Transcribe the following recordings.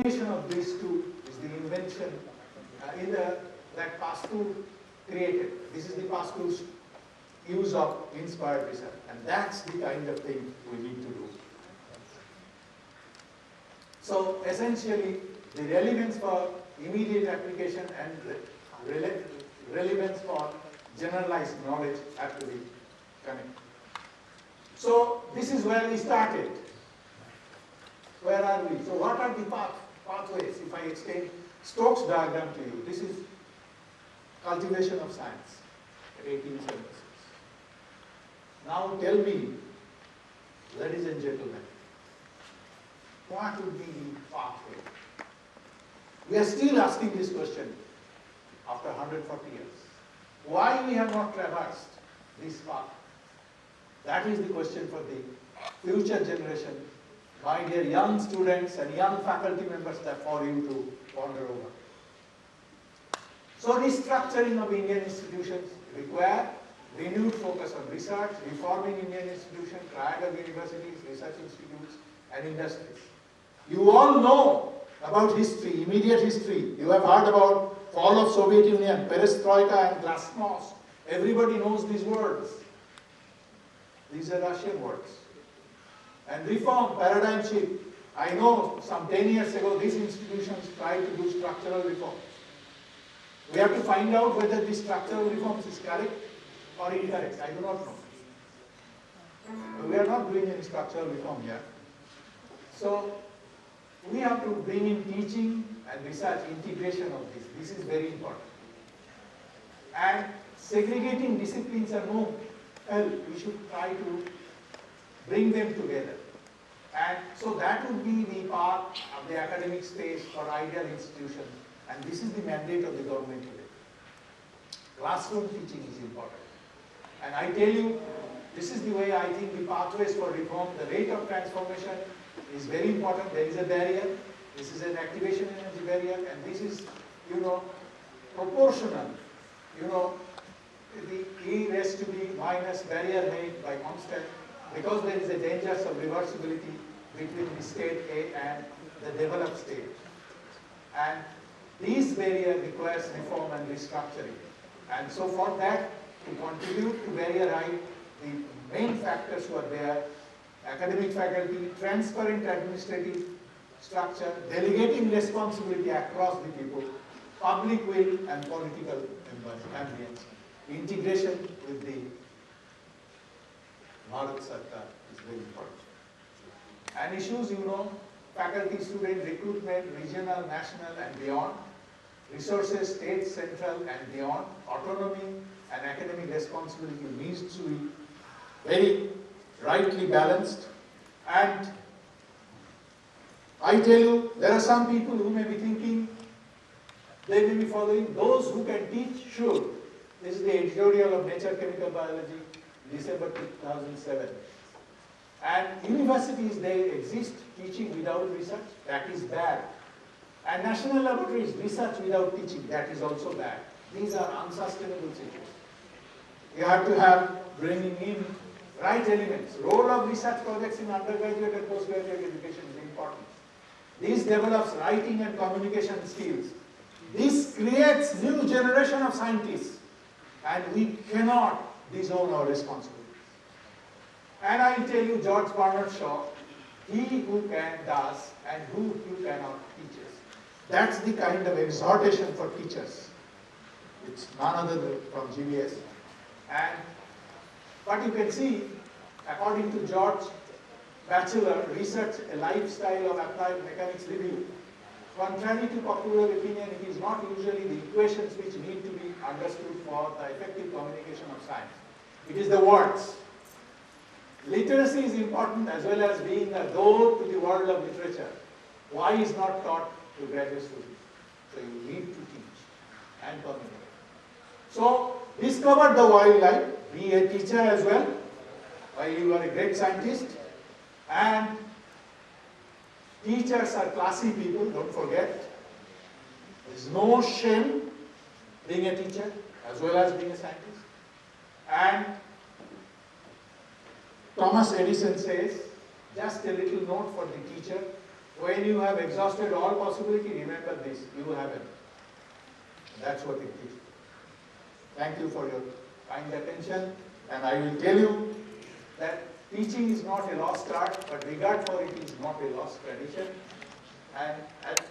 combination of these two is the invention that Pasteur created. This is the Pasteur's use of inspired research, and that's the kind of thing we need to do. So essentially, the relevance for immediate application and relevance for generalized knowledge have to be connected. So this is where we started. Where are we? So what are the pathways? If I explain Stokes' diagram to you, this is cultivation of science at 1876. Now tell me, ladies and gentlemen, what would be the pathway? We are still asking this question after 140 years. Why we have not traversed this path? That is the question for the future generation, my dear young students and young faculty members, that for you to ponder over. So restructuring of Indian institutions require renewed focus on research, reforming Indian institutions, triangle universities, research institutes, and industries. You all know about history, immediate history. You have heard about fall of Soviet Union, perestroika and glasnost. Everybody knows these words. These are Russian words. And reform, paradigm shift. I know some 10 years ago these institutions tried to do structural reforms. We have to find out whether this structural reforms is correct or incorrect. I do not know. We are not doing any structural reform here. So we have to bring in teaching and research integration of this. This is very important. And segregating disciplines are no help. We should try to bring them together. And so that would be the path of the academic space for ideal institutions. And this is the mandate of the government today. Classroom teaching is important. And I tell you, this is the way I think the pathways for reform, the rate of transformation is very important. There is a barrier. This is an activation energy barrier, and this is, proportional. The E raised to B minus barrier made by constant, because there is a danger of reversibility between the state A and the developed state. And this barrier requires reform and restructuring. And so for that, to contribute to barrier height, the main factors were there: academic faculty, transparent administrative structure, delegating responsibility across the people, public will and political ambience, integration with the Bharat Sarkar is very important. And issues, faculty, student recruitment, regional, national and beyond, resources, state, central and beyond, autonomy and academic responsibility needs to be very rightly balanced. And I tell you, there are some people who may be thinking, they may be following, those who can teach should. This is the editorial of Nature Chemical Biology, December 2007. And universities, they exist teaching without research, that is bad. And national laboratories, research without teaching, that is also bad. These are unsustainable situations. You have to have bringing in right elements. Role of research projects in undergraduate and postgraduate education is important. This develops writing and communication skills. This creates new generation of scientists, and we cannot disown our responsibilities. And I will tell you, George Bernard Shaw, he who can does, and who you cannot teaches. That's the kind of exhortation for teachers. It's none other than from GBS. But you can see, according to George Batchelor, Research, a Lifestyle of Applied Mechanics Review, contrary to popular opinion, it is not usually the equations which need to be understood for the effective communication of science. It is the words. Literacy is important as well as being a door to the world of literature. Why is not taught to graduate students? So you need to teach and communicate. So discover the wildlife, be a teacher as well, while you are a great scientist. And teachers are classy people, don't forget. There is no shame being a teacher as well as being a scientist. And Thomas Edison says, just a little note for the teacher, When you have exhausted all possibility, remember this, you haven't. That's what it is. Thank you for your kind attention, and I will tell you that teaching is not a lost art, but regard for it is not a lost tradition. And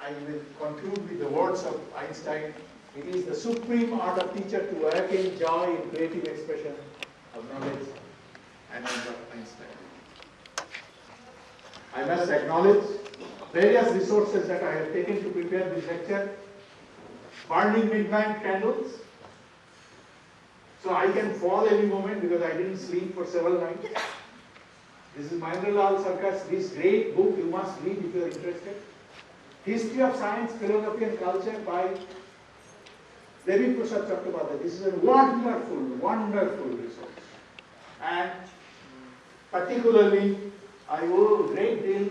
I will conclude with the words of Einstein. It is the supreme art of teacher to awaken joy in creative expression of knowledge, and Einstein. I must acknowledge various resources that I have taken to prepare this lecture. Burning midnight candles, so I can fall any moment because I didn't sleep for several nights. This is Mahendralal Sarkar's, this great book you must read if you are interested. History of Science, Philosophy and Culture by Devi Prasad Chattopadhyay. This is a wonderful, wonderful resource. And particularly, I owe a great deal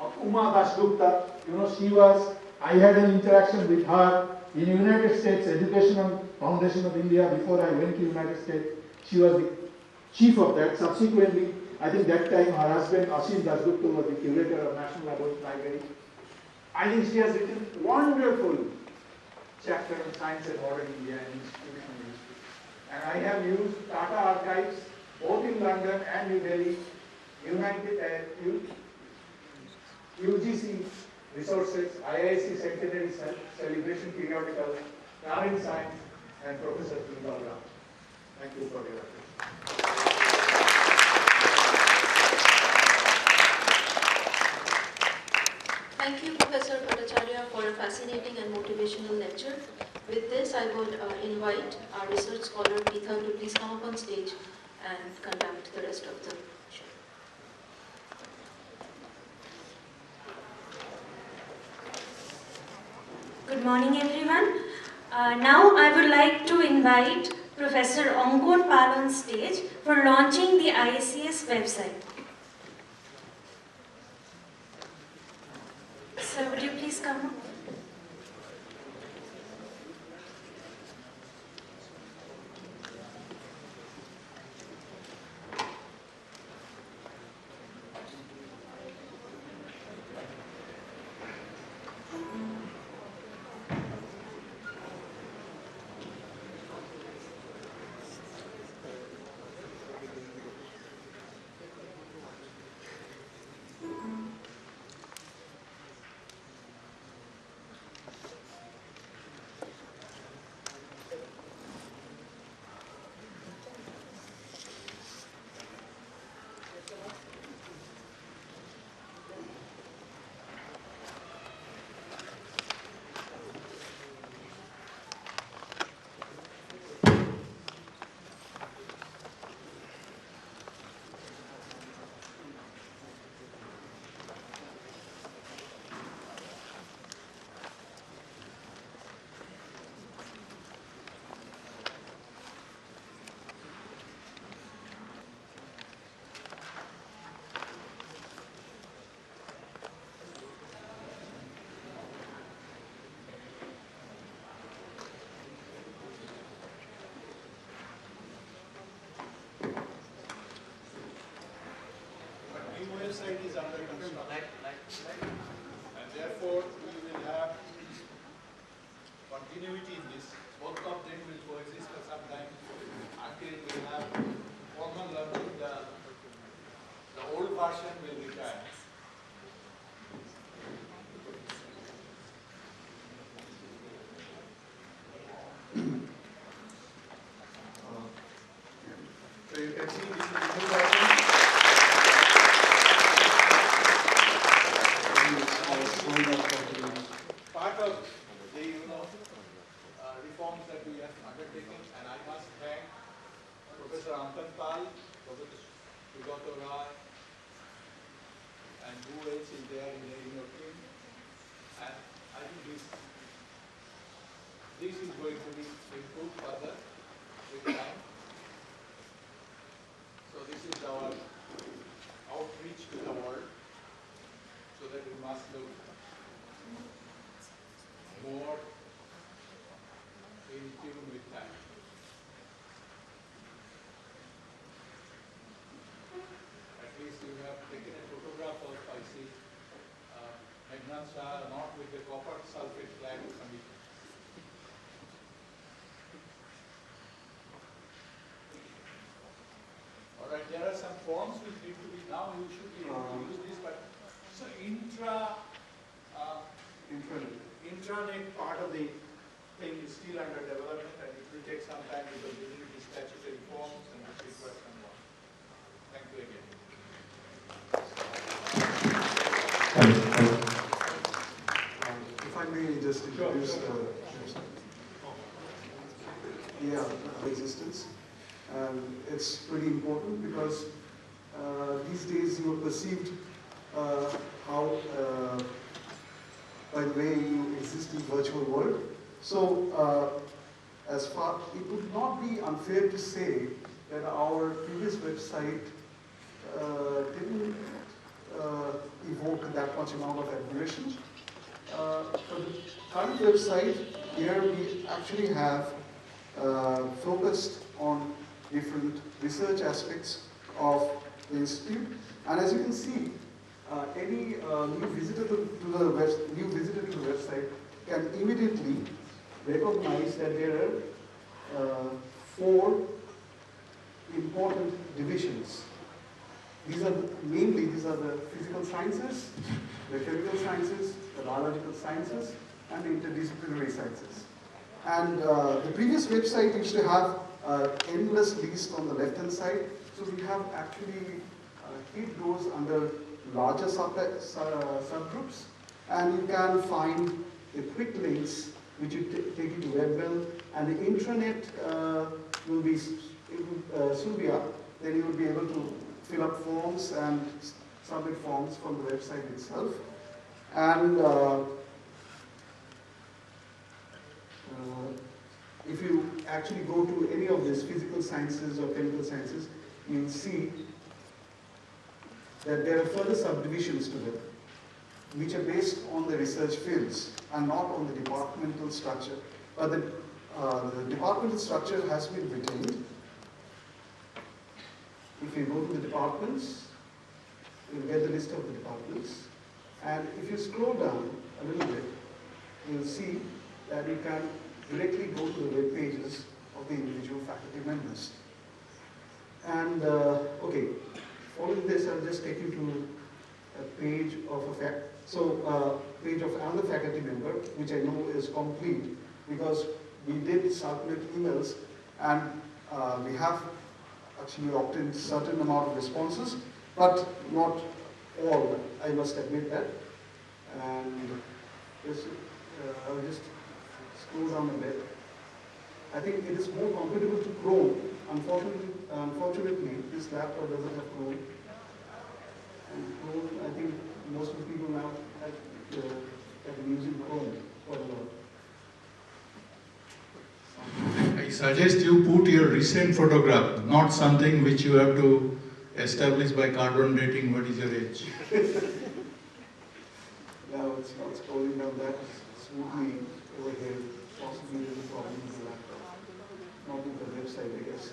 of Uma Dasgupta. You know, I had an interaction with her in United States Educational Foundation of India before I went to United States. She was the chief of that. Subsequently, I think that time her husband Asim Dasgupta was the curator of National Library. I think she has written wonderful chapter on science and modern India and institutional history. And I have used Tata Archives both in London and New Delhi, UGC resources, IACS Centenary Celebration Periodical, Current Science, and Professor Kimball Ram. Thank you for your attention. Thank you, Professor Bhattacharya, for a fascinating and motivational lecture. With this, I would invite our research scholar, Peetha, to please come up on stage and conduct the rest of the show. Good morning, everyone. Now I would like to invite Professor Onkon Pal on stage for launching the IACS website. Sir, would you please come up? Website is under construction, and therefore we will have continuity in this. Both of them will coexist for some time until we have formal learning. The old version will retire. So you can see this is the new version. Part of the reforms that we have undertaken, and I must thank Professor Onkon Pal, Professor Sugata Rai, and who else is there in your team. And I think this is going to be improved further with time. So this is our outreach to the world, so that we must look more in tune with time. At least you have taken a photograph of, I see, conditions are not with the copper sulfate slag conditions. All right, there are some forms which need to be, now you should be able to use this, but so intranet part of the thing is still under development and it will take some time because we need the statutory forms and this requires some more. Thank you again. If I may just introduce the existence. It's pretty important because these days you are perceived how by the way you exist in the virtual world. So it would not be unfair to say that our previous website didn't evoke that much amount of admiration. For the current website, here we actually have focused on different research aspects of the institute. And as you can see, any new visitor to the website can immediately recognize that there are 4 important divisions. These are the physical sciences, the chemical sciences, the biological sciences, and the interdisciplinary sciences. And the previous website used to have endless list on the left-hand side. So we have actually hid those under larger subgroups, and you can find the quick links which you take you to WebWell, and the intranet will soon be up. Then you will be able to fill up forms and submit forms from the website itself. And if you actually go to any of these physical sciences or chemical sciences, you'll see that there are further subdivisions to them, which are based on the research fields and not on the departmental structure. But the departmental structure has been retained. If you go to the departments, you'll get the list of the departments. And if you scroll down a little bit, you'll see that you can directly go to the web pages of the individual faculty members. And okay, following this, I'll just take you to a page of page of another faculty member, which I know is complete because we did circulate emails and we have actually obtained certain amount of responses, but not all, I must admit that. And I'll just scroll down a bit. I think it is more compatible to Chrome. Unfortunately, this laptop doesn't have Chrome. And Chrome, I think most of the people now have been using Chrome quite a lot. I suggest you put your recent photograph, not something which you have to establish by carbon dating what is your age. Now it's not scrolling down that smoothly over here. Possibly there's a problem with the laptop, not with the website, I guess.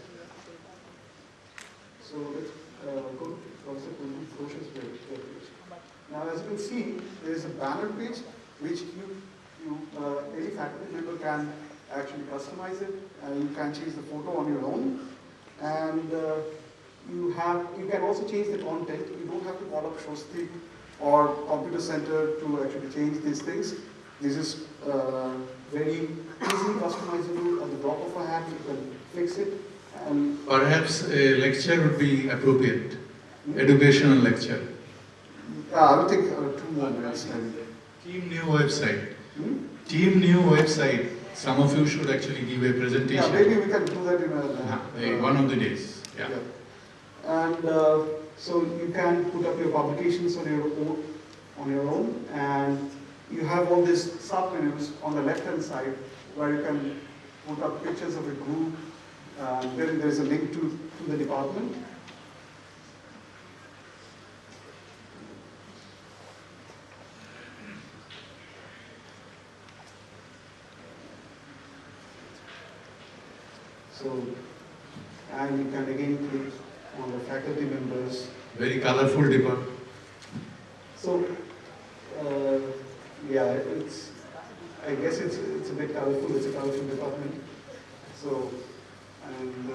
So let's go to concept of Frosch's web page. Now, as you can see, there is a banner page which any faculty member can actually customize it. You can change the photo on your own, and you can also change the content. You don't have to call up Shostik or Computer Center to actually change these things. This is very easily customizable at the drop of a hat. You can fix it. And perhaps a lecture would be appropriate, educational lecture. I will take 2 more minutes. Team new website. Team new website. Some of you should actually give a presentation. Yeah, maybe we can do that in one of the days. Yeah. And so you can put up your publications on your own, and you have all these sub-menus on the left-hand side where you can put up pictures of a group. Then there is a link to the department. So, and you can again click on the faculty members. Very colorful department. So, I guess it's a bit colorful. It's a colorful department. So, and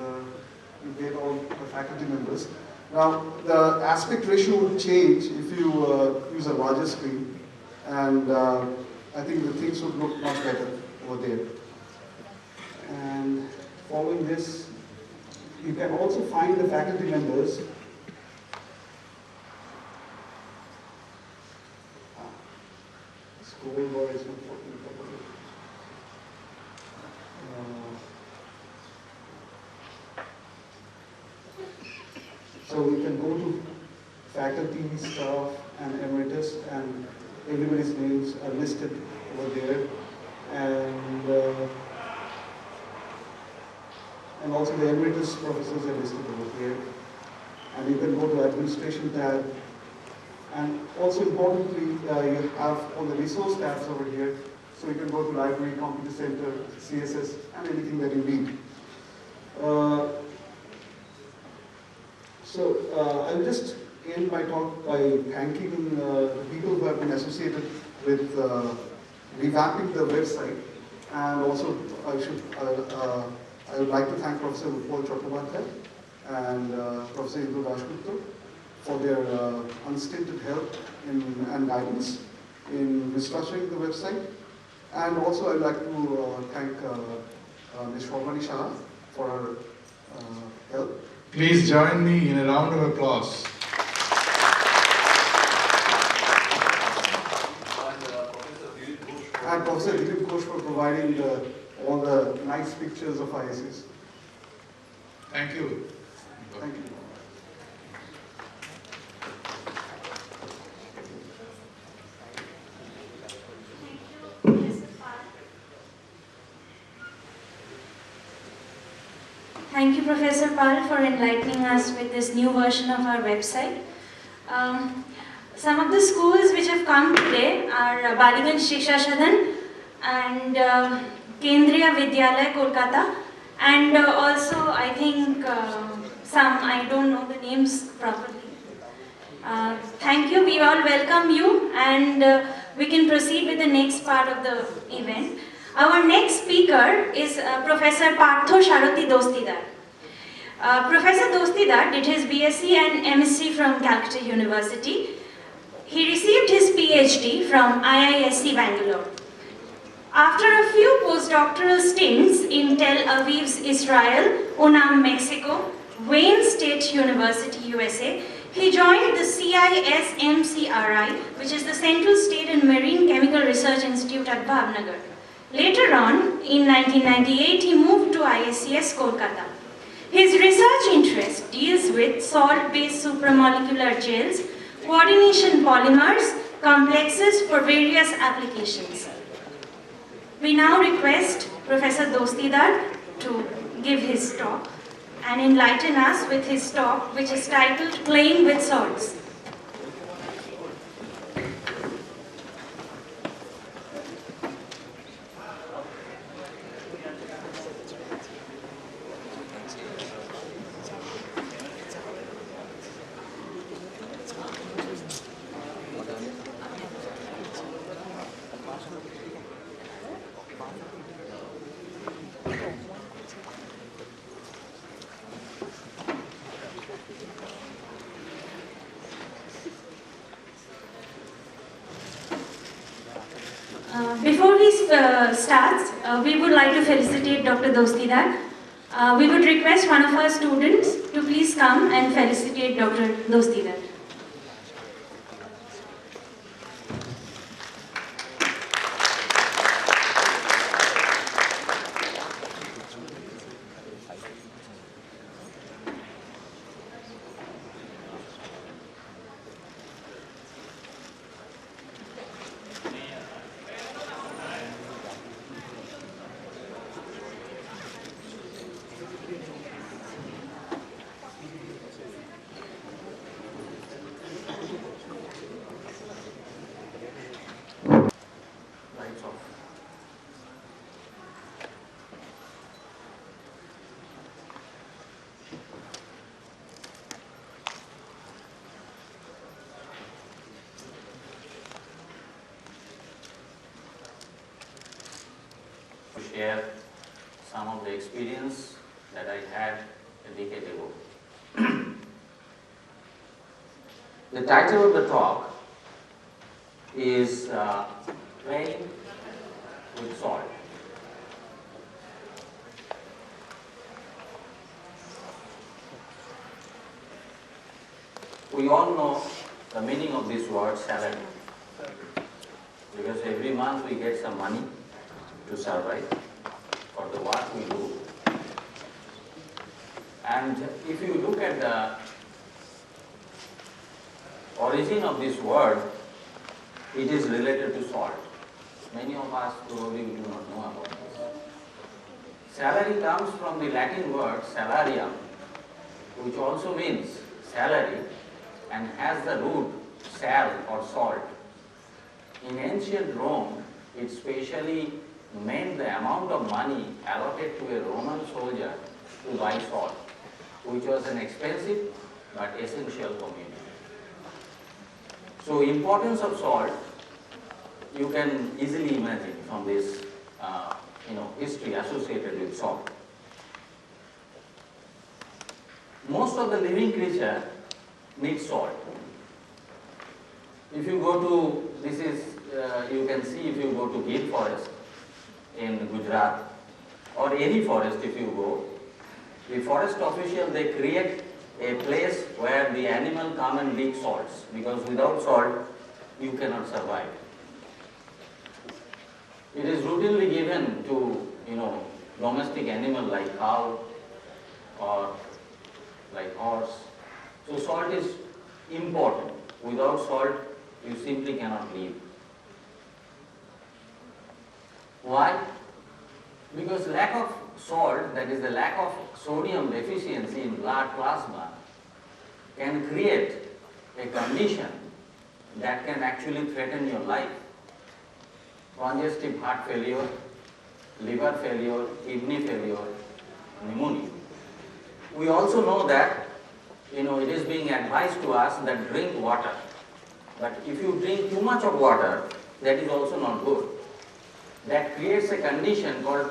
you get all the faculty members. Now, the aspect ratio would change if you use a larger screen, and I think the things would look much better over there. And following this, you can also find the faculty members. Scroll bar is not working properly. So we can go to faculty, staff, and emeritus, and everybody's names are listed over there. And also the emeritus professors are listed over here. And you can go to administration tab. And also importantly, you have all the resource tabs over here. So you can go to library, computer center, CSS, and anything that you need. I'll just end my talk by thanking the people who have been associated with revamping the website. And also, I would like to thank Professor Paul Chakrabarty and Professor Indra Dashgupta for their unstinted help and guidance in restructuring the website. And also, I'd like to thank Ms. Shobhani Shah for her help. Please join me in a round of applause. And Professor Dilip Ghosh for providing all the nice pictures of IACS. Thank you. Thank you. Thank you, Professor Pal, for enlightening us with this new version of our website. Some of the schools which have come today are Baliganj Shiksha Sadan and Kendriya Vidyalaya, Kolkata, and also I think some, I don't know the names properly. Thank you, we all welcome you, and we can proceed with the next part of the event. Our next speaker is Professor Partho Sharathi Dostidar. Professor Dostidar did his BSc and MSc from Calcutta University. He received his PhD from IASC Bangalore. After a few postdoctoral stints in Tel Aviv's Israel, Unam, Mexico, Wayne State University, USA, he joined the CISMCRI, which is the Central State and Marine Chemical Research Institute at Bhavnagar. Later on, in 1998, he moved to IACS, Kolkata. His research interest deals with salt-based supramolecular gels, coordination polymers, complexes for various applications. We now request Professor Dostidar to give his talk and enlighten us with his talk, which is titled Playing with Salts. Before he starts, we would like to felicitate Dr. Dostidar. We would request one of our students to please come and felicitate Dr. Dostidar. share some of the experience that I had a decade ago. The title of the talk is Playing with Salt. We all know the meaning of this word salary, because every month we get some money to survive for the work we do. And if you look at the origin of this word, it is related to salt. Many of us probably do not know about this. Salary comes from the Latin word salarium, which also means salary and has the root sal or salt. In ancient Rome, it specially meant the amount of money allotted to a Roman soldier to buy salt, which was an expensive but essential commodity. So importance of salt, you can easily imagine from this history associated with salt. Most of the living creature needs salt. If you go to, you can see if you go to Gir forest in Gujarat or any forest if you go, the forest official, they create a place where the animal come and lick salts, because without salt you cannot survive. It is routinely given to domestic animal like cow or like horse. So salt is important. Without salt you simply cannot live. Why? Because lack of salt, that is the lack of sodium deficiency in blood plasma, can create a condition that can actually threaten your life. Congestive heart failure, liver failure, kidney failure, pneumonia. We also know that it is being advised to us that drink water. But if you drink too much of water, that is also not good. That creates a condition called